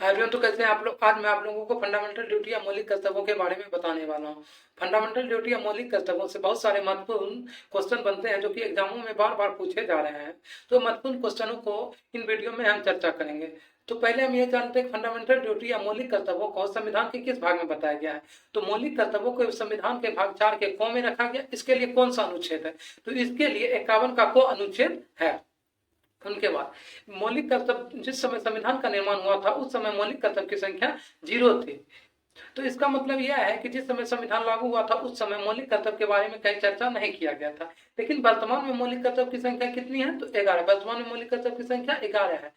Hi everyone, तो कैसे हैं आप लोग। आज मैं आप लोगों को फंडामेंटल ड्यूटी या मौलिक कर्तव्यों के बारे में बताने वाला हूँ। फंडामेंटल ड्यूटी या मौलिक कर्तव्यों से बहुत सारे महत्वपूर्ण क्वेश्चन बनते हैं जो कि एग्जामों में बार बार पूछे जा रहे हैं। तो महत्वपूर्ण क्वेश्चनों को इन वीडियो में हम चर्चा करेंगे। तो पहले हम ये जानते हैं फंडामेंटल ड्यूटी या मौलिक कर्तव्यों को संविधान के किस भाग में बताया गया है। तो मौलिक कर्तव्यों को संविधान के भाग 4 के क में रखा गया। इसके लिए कौन सा अनुच्छेद है? तो इसके लिए 51 का क अनुच्छेद है। उनके बाद मौलिक कर्तव्य, जिस समय संविधान का निर्माण हुआ था उस समय मौलिक कर्तव्य की संख्या 0 थी। तो इसका मतलब यह है कि जिस समय संविधान लागू हुआ था उस समय मौलिक कर्तव्य के बारे में कहीं चर्चा नहीं किया गया था। लेकिन वर्तमान में मौलिक कर्तव्य की संख्या कितनी है? तो 11। वर्तमान में मौलिक कर्तव्य की संख्या 11 है।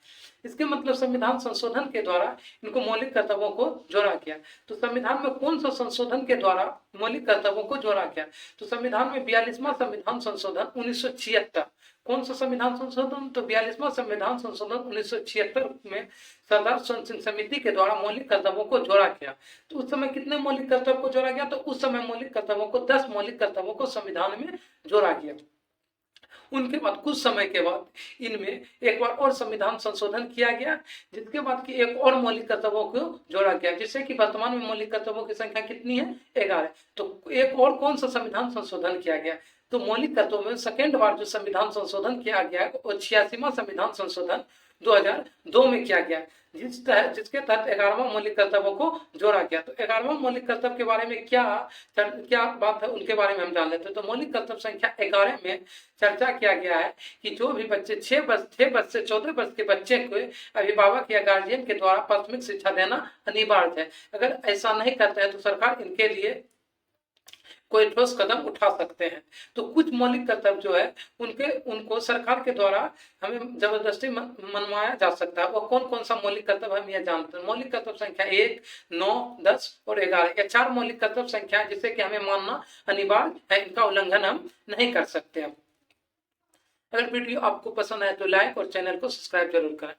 इसके मतलब संविधान संशोधन के द्वारा इनको मौलिक कर्तव्यों को जोड़ा गया। तो संविधान में कौन सा संशोधन के द्वारा मौलिक कर्तव्यों को जोड़ा गया? तो संविधान में 42वां संविधान संशोधन 1976। कौन सा संविधान संशोधन? तो 42वां संविधान संशोधन 1976 में सरदार समिति के द्वारा मौलिक कर्तव्यों को जोड़ा गया। तो उस समय कितने मौलिक कर्तव्यों को जोड़ा गया? तो उस समय मौलिक कर्तव्यों को 10 मौलिक कर्तव्यों को संविधान में जोड़ा गया। उनके बाद कुछ समय के बाद इनमें एक बार और संविधान संशोधन किया गया, जिसके बाद की एक और मौलिक कर्तव्यों को जोड़ा गया, जिससे कि वर्तमान में मौलिक कर्तव्यों की संख्या कितनी है? 11। तो एक और कौन सा संविधान संशोधन किया गया? तो मौलिक कर्तव्यों में सेकेंड बार जो संविधान संशोधन किया गया है वो 86वां संविधान संशोधन 2002 में किया गया, जिसके तहत 11वां मौलिक कर्तव्यों को जोड़ा गया। तो 11वां मौलिक कर्तव्य के बारे में क्या बात है उनके बारे में हम जान लेते हैं। तो मौलिक कर्तव्य संख्या 11 में चर्चा किया गया है कि जो भी बच्चे 6 वर्ष से 14 वर्ष के बच्चे को अभिभावक या गार्जियन के द्वारा प्राथमिक शिक्षा देना अनिवार्य है। अगर ऐसा नहीं करते हैं तो सरकार इनके लिए कोई ठोस कदम उठा सकते हैं। तो कुछ मौलिक कर्तव्य जो है उनको सरकार के द्वारा हमें जबरदस्ती मनवाया जा सकता है। वो कौन कौन सा मौलिक कर्तव्य हम यह जानते हैं। मौलिक कर्तव्य संख्या 1, 9, 10 और 11, ये 4 मौलिक कर्तव्य संख्या है जिसे कि हमें मानना अनिवार्य है। इनका उल्लंघन हम नहीं कर सकते हैं। अगर वीडियो आपको पसंद आए तो लाइक और चैनल को सब्सक्राइब जरूर करें।